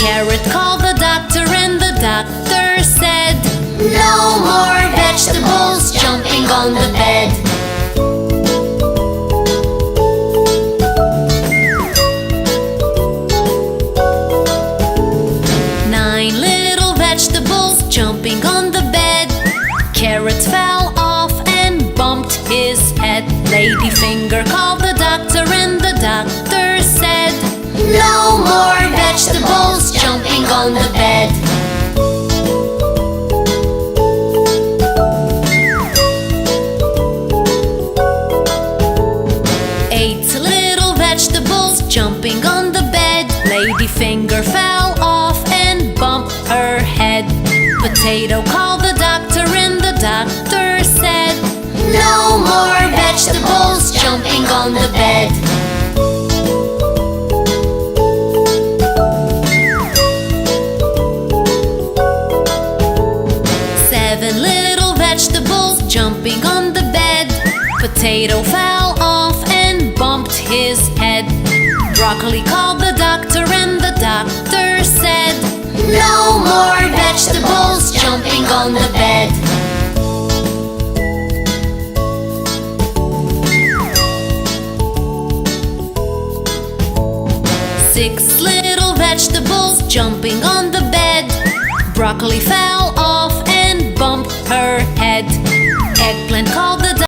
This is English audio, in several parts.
Carrot called the doctor and the doctor said, "No more vegetables jumping on the bed." Nine little vegetables jumping on the bed. Carrot fell off and bumped his head. Ladyfinger called the doctor and the doctor said, "No more vegetables jumping on the bed." Eight little vegetables jumping on the bed. Ladyfinger fell off and bumped her head. Potato called the doctor and the doctor said, "No more vegetables jumping on the bed." Seven little vegetables jumping on the bed. Potato fell off and bumped his head. Broccoli called the doctor and the doctor said, "No more vegetables jumping on the bed." Six little vegetables jumping on the bed. Broccoli fell off and bumped her head. Eggplant called the doctor.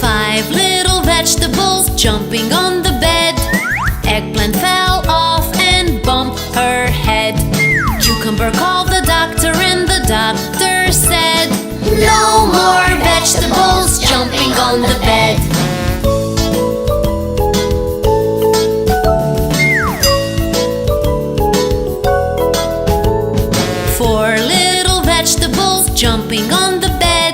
Five little vegetables jumping on the bed. Eggplant fell off and bumped her head. Cucumber called the doctor and the doctor said, "No more vegetables jumping on the bed." Four little vegetables jumping on the bed.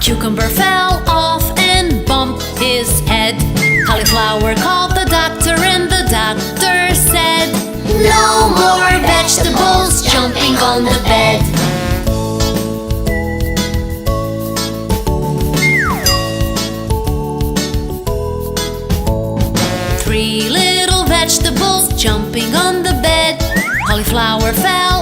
Cucumber fell off and bumped his head. Cauliflower called the doctor and the doctor said, "No more vegetables jumping on the bed." Three little vegetables jumping on the bed. Cauliflower fell